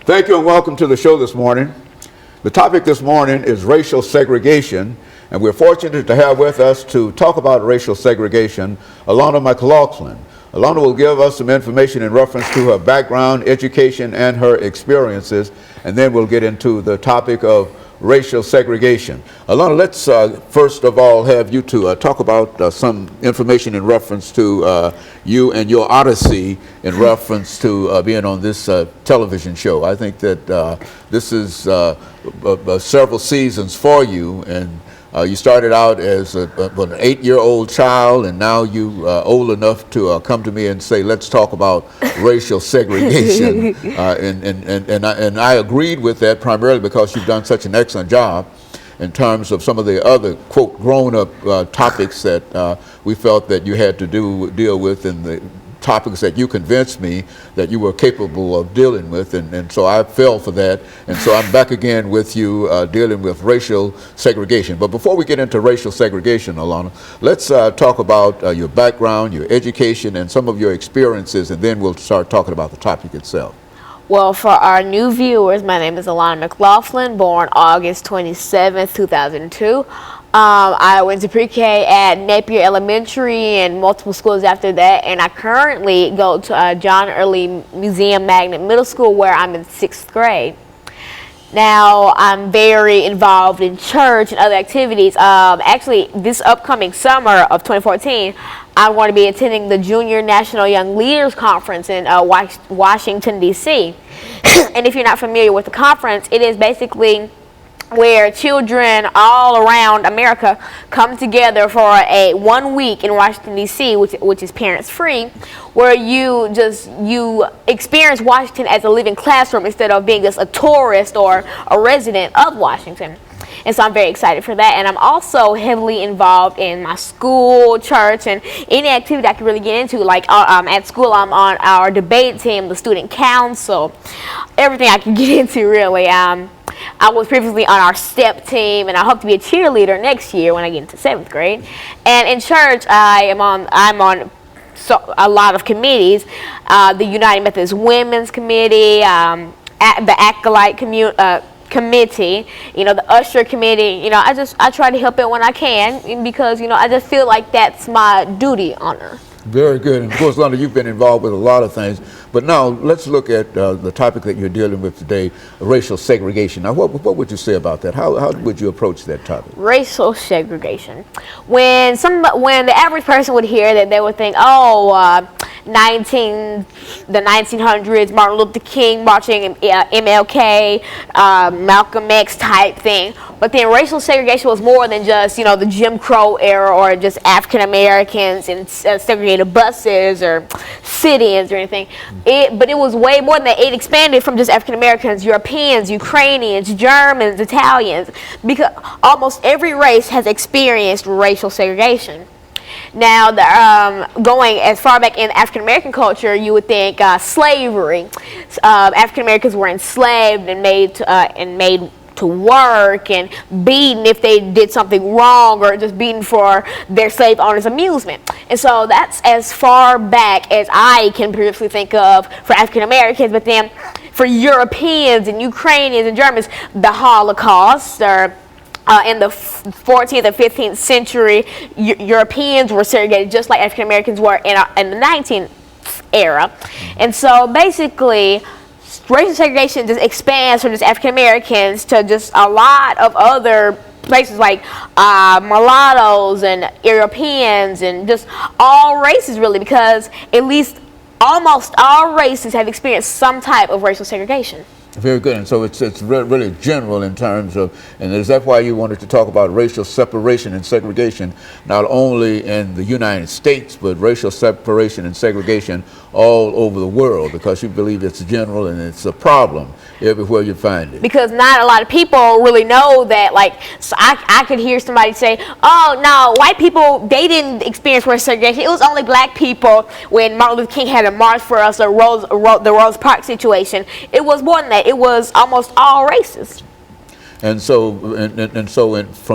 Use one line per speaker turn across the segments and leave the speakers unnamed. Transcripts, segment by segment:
Thank you and welcome to the show this morning. The topic this morning is racial segregation, and we're fortunate to have with us to talk about racial segregation, Alana McLaughlin. Alana will give us some information in reference to her background, education, and her experiences, and then we'll get into the topic of racial segregation. Alana, let's first of all have you to talk about some information in reference to you and your odyssey in reference to being on this television show. I think that this is several seasons for you, and you started out as an 8-year-old child, and now you old enough to come to me and say, let's talk about racial segregation. And I agreed with that primarily because you've done such an excellent job in terms of some of the other, quote, grown-up topics that we felt that you had to deal with, and the topics that you convinced me that you were capable of dealing with, and so I fell for that, and so I'm back again with you dealing with racial segregation. But before we get into racial segregation, Alana, let's talk about your background, your education, and some of your experiences, and then we'll start talking about the topic itself.
Well, for our new viewers, my name is Alana McLaughlin, born August 27th, 2002. I went to pre-K at Napier Elementary and multiple schools after that, and I currently go to John Early Museum Magnet Middle School, where I'm in 6th grade. Now, I'm very involved in church and other activities. Actually, this upcoming summer of 2014, I'm going to be attending the Junior National Young Leaders Conference in Washington, D.C. And if you're not familiar with the conference, it is basically where children all around America come together for a 1 week in Washington, D.C., which is parents free, where you experience Washington as a living classroom instead of being just a tourist or a resident of Washington. And so I'm very excited for that. And I'm also heavily involved in my school, church, and any activity I can really get into. Like at school, I'm on our debate team, the student council, everything I can get into really. I was previously on our STEP team, and I hope to be a cheerleader next year when I get into 7th grade. And in church, I'm on a lot of committees, the United Methodist Women's Committee, the Acolyte Committee, the Usher Committee. I try to help it when I can, because, I just feel like that's my duty on earth.
Very good. And of course, London, you've been involved with a lot of things. But now let's look at the topic that you're dealing with today, racial segregation. Now, what would you say about that? How would you approach that topic?
Racial segregation. When the average person would hear that, they would think, the 1900s, Martin Luther King marching, MLK, Malcolm X type thing. But then racial segregation was more than just, the Jim Crow era, or just African Americans and segregated buses or sit-ins or anything. But it was way more than that. It expanded from just African Americans, Europeans, Ukrainians, Germans, Italians, because almost every race has experienced racial segregation. Now, going as far back in African American culture, you would think slavery. African Americans were enslaved and made to work and beaten if they did something wrong, or just beaten for their slave owners' amusement. And so that's as far back as I can previously think of for African Americans. But then for Europeans and Ukrainians and Germans, the Holocaust, or in the 14th and 15th century, Europeans were segregated just like African Americans were in the 19th era. And so basically, racial segregation just expands from just African Americans to just a lot of other places, like mulattoes and Europeans and just all races, really, because at least almost all races have experienced some type of racial segregation.
Very good. And so it's really general in terms of, and is that why you wanted to talk about racial separation and segregation, not only in the United States, but racial separation and segregation all over the world, because you believe it's general and it's a problem everywhere you find it?
Because not a lot of people really know that. Like, so I could hear somebody say, oh, no, white people, they didn't experience racial segregation. It was only black people when Martin Luther King had a march for us, or the Rose Park situation. It was more than that. It was almost all races.
From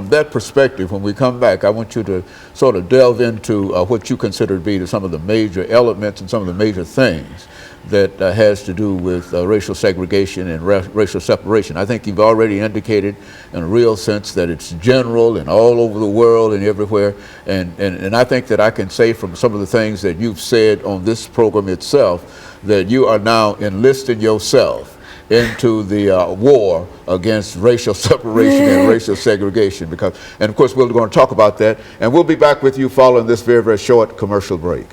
that perspective, when we come back, I want you to sort of delve into what you consider to be some of the major elements and some of the major things that has to do with racial segregation and racial separation. I think you've already indicated in a real sense that it's general and all over the world and everywhere. And I think that I can say from some of the things that you've said on this program itself that you are now enlisting yourself into the war against racial separation and racial segregation. And of course, we're going to talk about that. And we'll be back with you following this very, very short commercial break.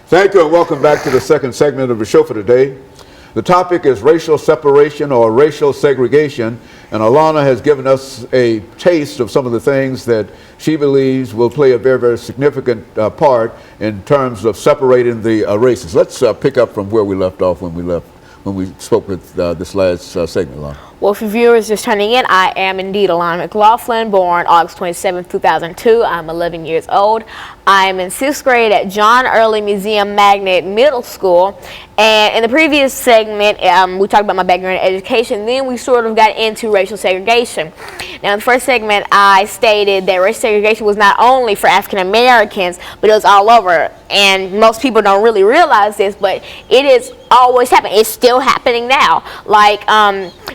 Thank you and welcome back to the second segment of the show for today. The topic is racial separation or racial segregation, and Alana has given us a taste of some of the things that she believes will play a very, very significant part in terms of separating the races. Let's pick up from where we left off when we spoke with this last segment, Alana.
Well, for viewers just turning in, I am indeed Alana McLaughlin, born August 27, 2002. I'm 11 years old. I am in 6th grade at John Early Museum Magnet Middle School. And in the previous segment, we talked about my background in education. Then we sort of got into racial segregation. Now, in the first segment, I stated that racial segregation was not only for African Americans, but it was all over. And most people don't really realize this, but it is always happening. It's still happening now. Like,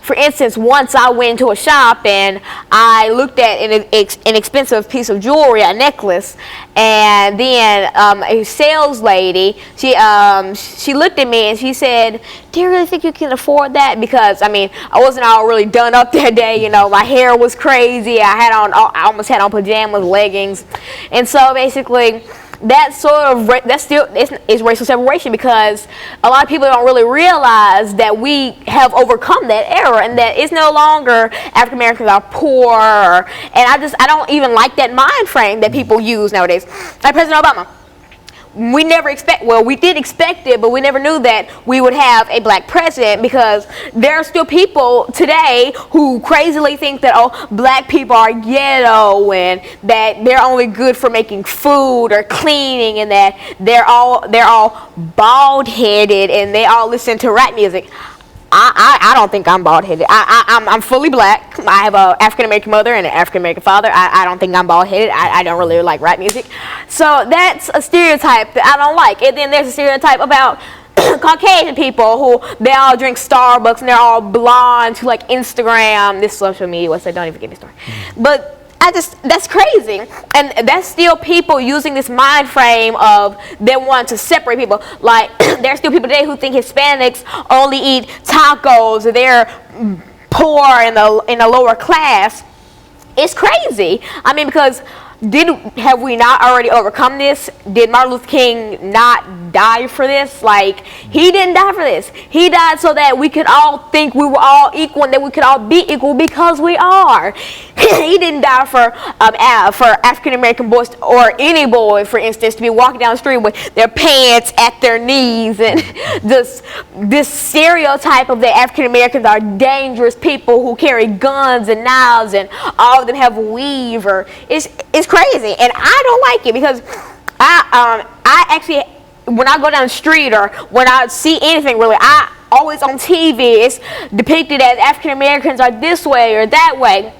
for instance, once I went into a shop and I looked at an expensive piece of jewelry, a necklace, and then a sales lady, she looked at me and she said, "Do you really think you can afford that?" Because I mean, I wasn't all really done up that day. You know, my hair was crazy. I almost had on pajamas, leggings, and so basically, that still is racial separation, because a lot of people don't really realize that we have overcome that era and that it's no longer African Americans are poor, and I don't even like that mind frame that people use nowadays. Like President Obama. We did expect it, but we never knew that we would have a black president, because there are still people today who crazily think that, oh, black people are ghetto and that they're only good for making food or cleaning, and that they're all bald-headed and they all listen to rap music. I don't think I'm bald-headed. I'm fully black. I have an African-American mother and an African-American father. I don't think I'm bald-headed. I don't really like rap music. So that's a stereotype that I don't like. And then there's a stereotype about Caucasian people who they all drink Starbucks and they're all blonde who like Instagram, this social media website, don't even get me started. But that's crazy. And that's still people using this mind frame of they want to separate people. Like, there's still people today who think Hispanics only eat tacos, or they're poor in the lower class. It's crazy. I mean, because have we not already overcome this? Did Martin Luther King not die for this? Like, he didn't die for this. He died so that we could all think we were all equal and that we could all be equal, because we are. He didn't die for African American boys, or any boy, for instance, to be walking down the street with their pants at their knees, and this stereotype of that African Americans are dangerous people who carry guns and knives, and all of them have weave. It's crazy, and I don't like it, because I actually, when I go down the street or when I see anything really, I always on TV it's depicted as African Americans are this way or that way.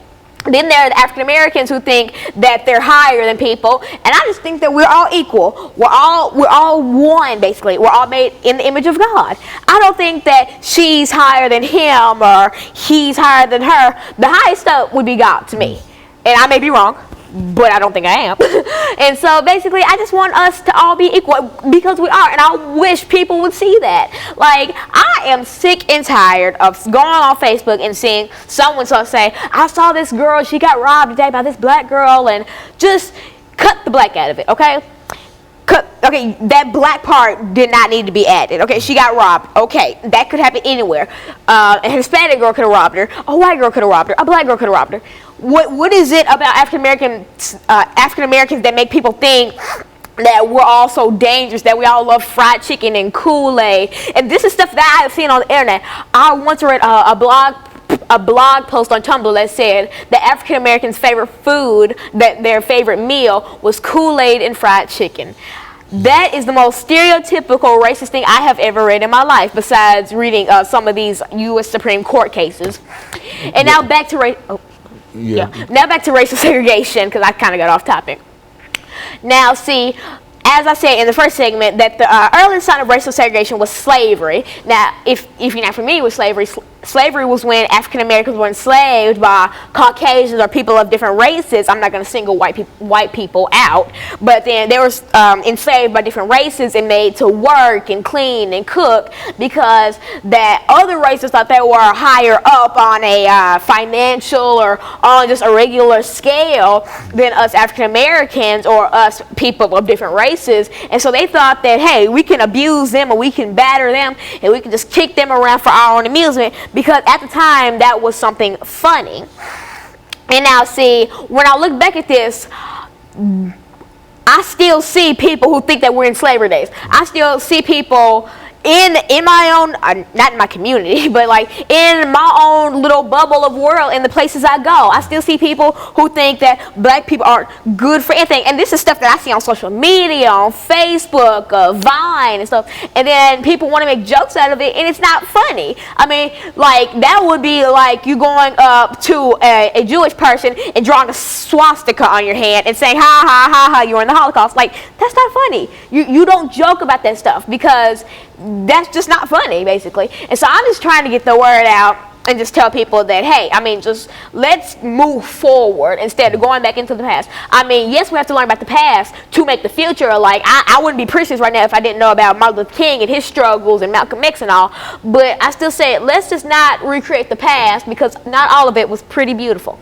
Then there are the African Americans who think that they're higher than people, and I just think that we're all equal. We're all one, basically. We're all made in the image of God. I don't think that she's higher than him or he's higher than her. The highest up would be God to me, and I may be wrong, but I don't think I am. And so basically, I just want us to all be equal because we are, and I wish people would see that. Like, I am sick and tired of going on Facebook and seeing someone say, I saw this girl, she got robbed today by this black girl, and just cut the black out of it, okay? Okay, that black part did not need to be added. Okay, she got robbed. Okay, that could happen anywhere. A Hispanic girl could have robbed her. A white girl could have robbed her. A black girl could have robbed her. What is it about African Americans that make people think that we're all so dangerous, that we all love fried chicken and Kool-Aid? And this is stuff that I have seen on the internet. I once read a blog post on Tumblr that said that African Americans' favorite food, that their favorite meal was Kool-Aid and fried chicken. That is the most stereotypical racist thing I have ever read in my life, besides reading some of these U.S. Supreme Court cases. And now back to now back to racial segregation, because I kind of got off topic. Now, see, as I said in the first segment, that the earliest sign of racial segregation was slavery. Now, if you're not familiar with slavery, slavery was when African Americans were enslaved by Caucasians or people of different races. I'm not going to single white people out, but then they were enslaved by different races and made to work and clean and cook because that other races thought they were higher up on a financial or on just a regular scale than us African Americans or us people of different races. And so they thought that, hey, we can abuse them or we can batter them and we can just kick them around for our own amusement, because at the time that was something funny. And now, see, when I look back at this, I still see people who think that we're in slavery days. I still see people in my own, not in my community, but like in my own little bubble of world in the places I go. I still see people who think that black people aren't good for anything. And this is stuff that I see on social media, on Facebook, Vine and stuff. And then people want to make jokes out of it, and it's not funny. I mean, like, that would be like you going up to a Jewish person and drawing a swastika on your hand and saying, ha, ha, ha, ha, you're in the Holocaust. Like, that's not funny. You don't joke about that stuff because that's just not funny, basically. And so I'm just trying to get the word out and just tell people that, hey, I mean, just let's move forward instead of going back into the past. I mean, yes, we have to learn about the past to make the future. Like, I wouldn't be preaching right now if I didn't know about Martin Luther King and his struggles and Malcolm X and all. But I still say, let's just not recreate the past, because not all of it was pretty beautiful.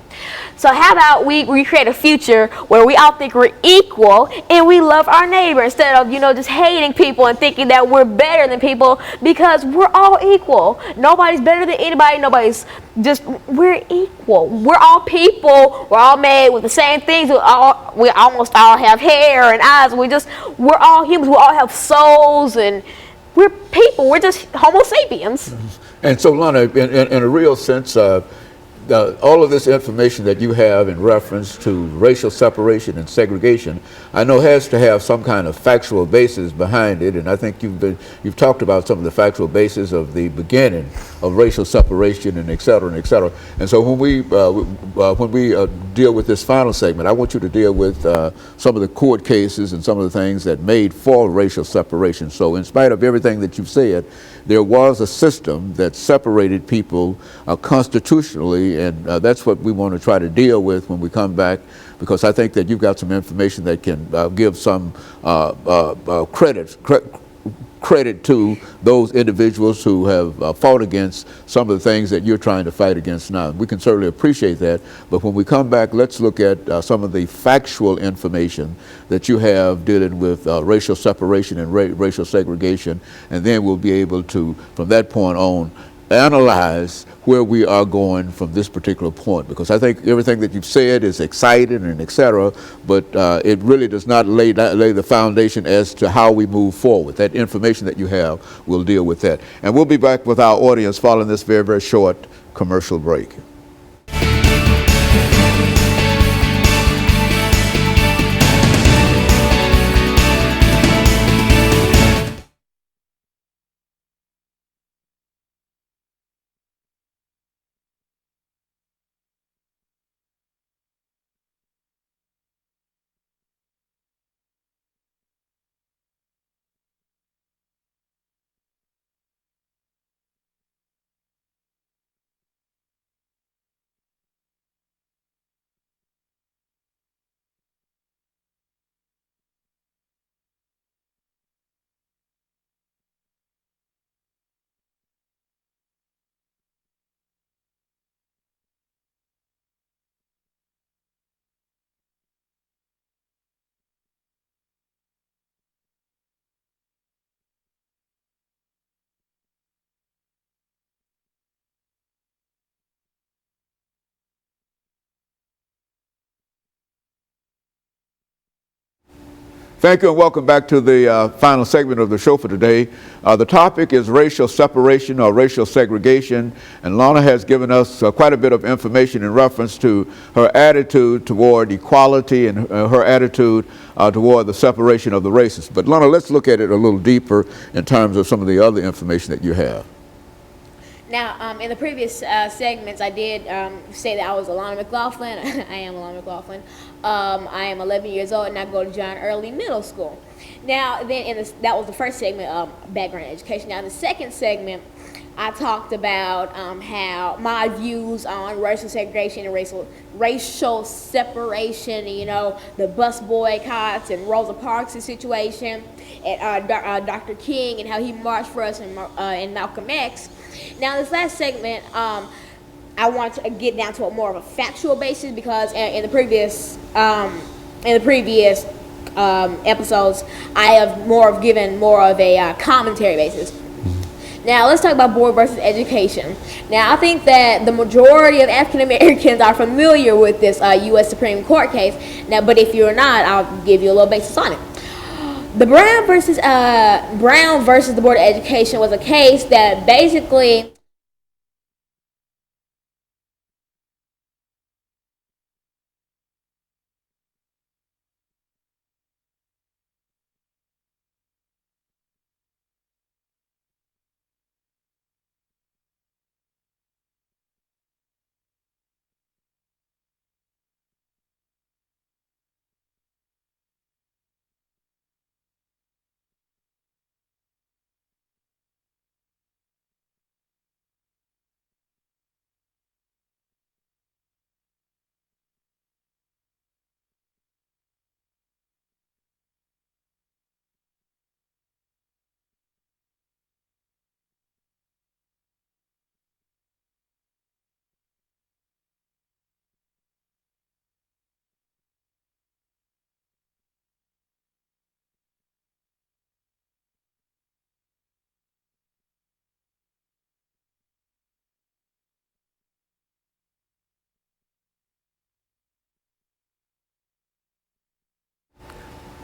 So how about we recreate a future where we all think we're equal and we love our neighbor instead of, just hating people and thinking that we're better than people, because we're all equal. Nobody's better than anybody. We're equal. We're all people. We're all made with the same things. We almost all have hair and eyes. We're all humans. We all have souls, and we're people. We're just Homo sapiens.
And so, Lana, in a real sense, all of this information that you have in reference to racial separation and segregation, I know has to have some kind of factual basis behind it, and I think you've talked about some of the factual basis of the beginning of racial separation and et cetera and et cetera. And so when we deal with this final segment, I want you to deal with some of the court cases and some of the things that made for racial separation. So in spite of everything that you've said, there was a system that separated people constitutionally, and that's what we want to try to deal with when we come back, because I think that you've got some information that can give some credit to those individuals who have fought against some of the things that you're trying to fight against now. We can certainly appreciate that, but when we come back, let's look at some of the factual information that you have dealing with racial separation and racial segregation, and then we'll be able to, from that point on, analyze where we are going from this particular point, because I think everything that you've said is exciting and et cetera, but it really does not lay the foundation as to how we move forward. That information that you have will deal with that. And we'll be back with our audience following this very, very short commercial break. Thank you and welcome back to the final segment of the show for today. The topic is racial separation or racial segregation, and Alana has given us quite a bit of information in reference to her attitude toward equality and her attitude toward the separation of the races. But Alana, let's look at it a little deeper in terms of some of the other information that you have.
Now, in the previous segments, I did say that I was Alana McLaughlin. I am Alana McLaughlin. I am 11 years old, and I go to John Early Middle School. Now, then that was the first segment, background education. Now, in the second segment, I talked about how my views on racial segregation and racial separation, you know, the bus boycotts and Rosa Parks' situation, and Dr. King and how he marched for us and Malcolm X. Now, this last segment, I want to get down to more of a factual basis because in the previous episodes, I have given more of a commentary basis. Now, let's talk about board versus education. Now, I think that the majority of African Americans are familiar with this U.S. Supreme Court case. Now, but if you're not, I'll give you a little basis on it. The Brown versus the Board of Education was a case that basically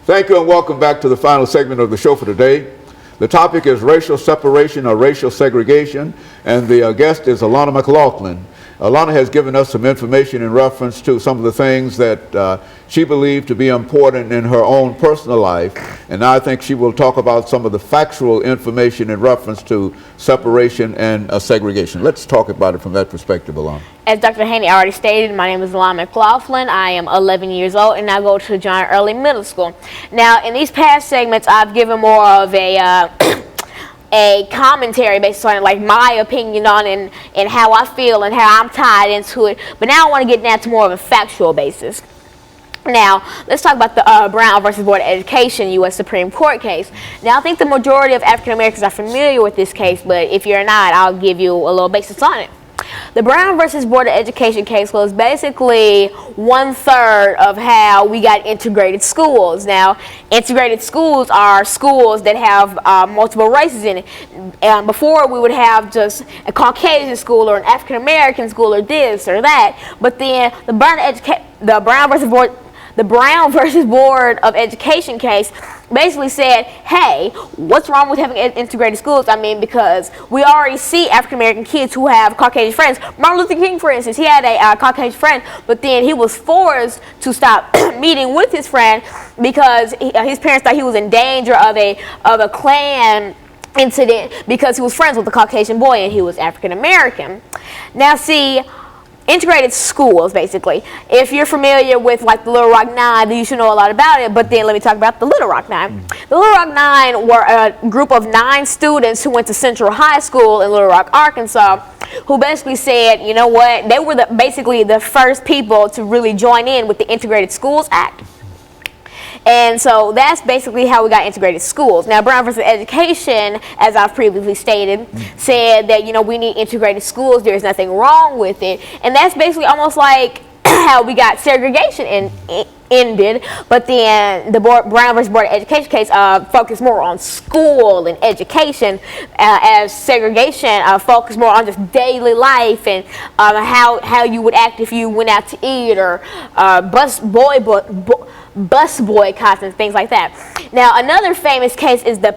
Thank you and welcome back to the final segment of the show for today. The topic is racial separation or racial segregation, and the guest is Alana McLaughlin. Alana has given us some information in reference to some of the things that she believed to be important in her own personal life, and now I think she will talk about some of the factual information in reference to separation and segregation. Let's talk about it from that perspective, Alana.
As Dr. Haney already stated, my name is Alana McLaughlin. I am 11 years old, and I go to John Early Middle School. Now, in these past segments, I've given more of a commentary based on like my opinion on it and how I feel and how I'm tied into it. But now I want to get down to more of a factual basis. Now, let's talk about the Brown versus Board of Education U.S. Supreme Court case. Now, I think the majority of African Americans are familiar with this case, but if you're not, I'll give you a little basis on it. The Brown versus Board of Education case was basically 1/3 of how we got integrated schools. Now, integrated schools are schools that have multiple races in it. Before, we would have just a Caucasian school or an African American school or this or that. But then the Brown versus Board of Education case basically said, hey, what's wrong with having integrated schools? I mean, because we already see African American kids who have Caucasian friends. Martin Luther King, for instance, he had a Caucasian friend, but then he was forced to stop meeting with his friend because his parents thought he was in danger of a Klan incident because he was friends with a Caucasian boy and he was African American. Now, see, integrated schools, basically. If you're familiar with like the Little Rock Nine, then you should know a lot about it. But then let me talk about the Little Rock Nine. The Little Rock Nine were a group of 9 students who went to Central High School in Little Rock, Arkansas, who basically said, you know what, they were basically the first people to really join in with the Integrated Schools Act. And so that's basically how we got integrated schools. Now, Brown versus Education, as I've previously stated, said that, you know, we need integrated schools. There's nothing wrong with it. And that's basically almost like how we got segregation ended. But then the Brown versus Board of Education case focused more on school and education, as segregation focused more on just daily life and bus boycotts and things like that. Now, another famous case is the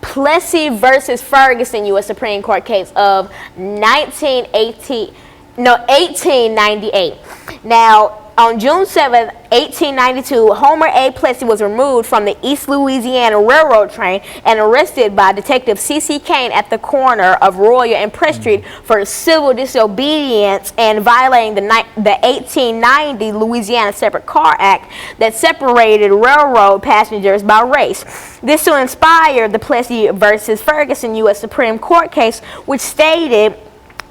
Plessy versus Ferguson U.S. Supreme Court case of 1898. Now, on June 7, 1892, Homer A. Plessy was removed from the East Louisiana Railroad train and arrested by Detective C.C. Kane at the corner of Royal and Press Street for civil disobedience and violating the 1890 Louisiana Separate Car Act that separated railroad passengers by race. This soon inspired the Plessy versus Ferguson U.S. Supreme Court case, which stated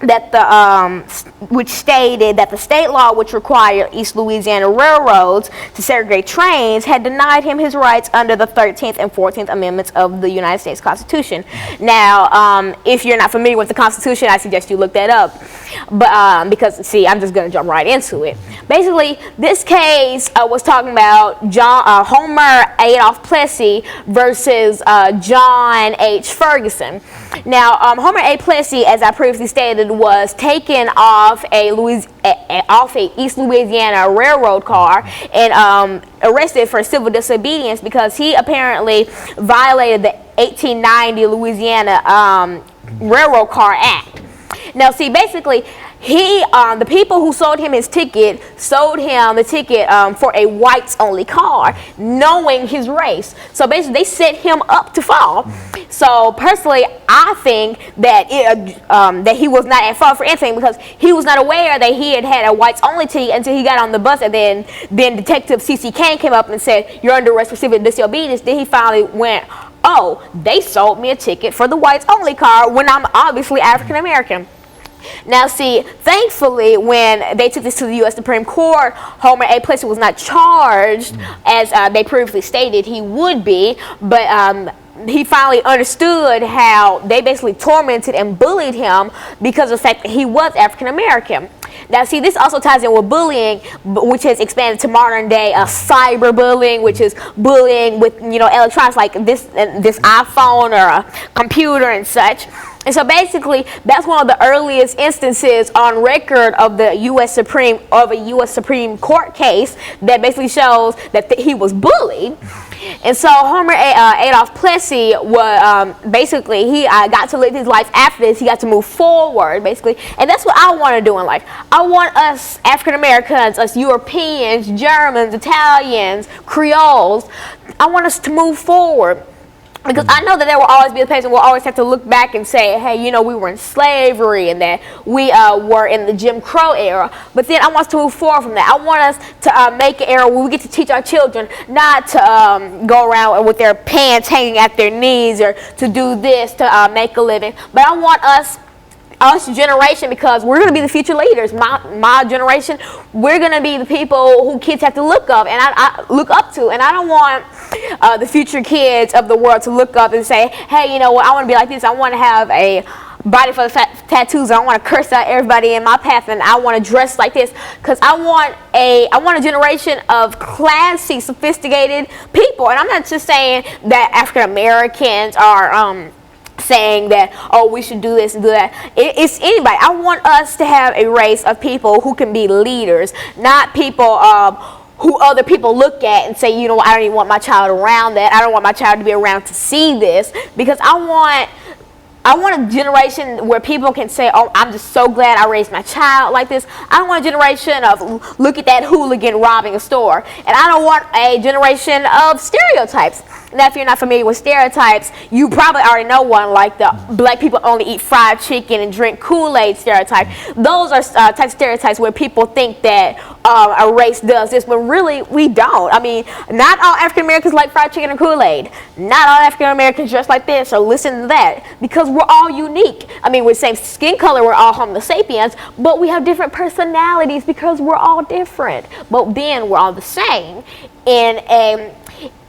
that the state law which required East Louisiana railroads to segregate trains had denied him his rights under the 13th and 14th Amendments of the United States Constitution. Now, if you're not familiar with the Constitution, I suggest you look that up. But because, see, I'm just going to jump right into it. Basically, this case was talking about Homer Adolph Plessy versus John H. Ferguson. Now, Homer A. Plessy, as I previously stated, was taken off a East Louisiana railroad car and arrested for civil disobedience because he apparently violated the 1890 Louisiana Railroad Car Act. Now, see, basically, the people who sold him his ticket sold him the ticket for a whites-only car, knowing his race. So basically, they set him up to fall. So personally, I think that that he was not at fault for anything because he was not aware that he had a whites-only ticket until he got on the bus, and then Detective C.C. Kane came up and said, "You're under arrest for civil disobedience." Then he finally went, "Oh, they sold me a ticket for the whites-only car when I'm obviously African-American." Now, see, thankfully, when they took this to the U.S. Supreme Court, Homer A. Plessy was not charged as they previously stated he would be, but he finally understood how they basically tormented and bullied him because of the fact that he was African American. Now, see, this also ties in with bullying, which has expanded to modern day cyberbullying, which is bullying with electronics like this iPhone or a computer and such. And so basically, that's one of the earliest instances on record of the U.S. Supreme Court case that basically shows that he was bullied. And so Homer Adolph Plessy was basically he got to live his life after this. He got to move forward, basically, and that's what I want to do in life. I want us African Americans, us Europeans, Germans, Italians, Creoles. I want us to move forward. Because I know that there will always be a place and we'll always have to look back and say, hey, we were in slavery and that we were in the Jim Crow era. But then I want us to move forward from that. I want us to make an era where we get to teach our children not to go around with their pants hanging at their knees or to do this to make a living. But I want us generation, because we're going to be the future leaders. My generation, we're going to be the people who kids have to look up and I look up to, and I don't want the future kids of the world to look up and say, hey, you know what, I want to be like this. I want to have a body full of tattoos. I want to curse out everybody in my path, and I want to dress like this because I want a generation of classy, sophisticated people. And I'm not just saying that African Americans are saying that, oh, we should do this and do that. It's anybody. I want us to have a race of people who can be leaders, not people who other people look at and say, I don't even want my child around that. I don't want my child to be around to see this, because I want a generation where people can say, oh, I'm just so glad I raised my child like this. I don't want a generation of, look at that hooligan robbing a store. And I don't want a generation of stereotypes. Now, if you're not familiar with stereotypes, you probably already know one, like the black people only eat fried chicken and drink Kool-Aid stereotype. Those are types of stereotypes where people think that a race does this, but really we don't. I mean, not all African Americans like fried chicken and Kool-Aid. Not all African Americans dress like this or listen to that, because we're all unique. I mean, with the same skin color, we're all Homo sapiens, but we have different personalities because we're all different. But then we're all the same.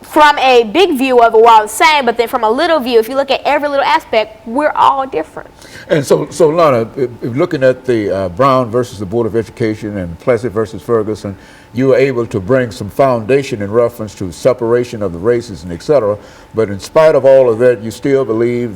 From a big view of it, we're all the same, but then from a little view, if you look at every little aspect, we're all different.
And so Lana, if looking at the Brown versus the Board of Education and Plessy versus Ferguson, you were able to bring some foundation in reference to separation of the races and et cetera. But in spite of all of that, you still believe that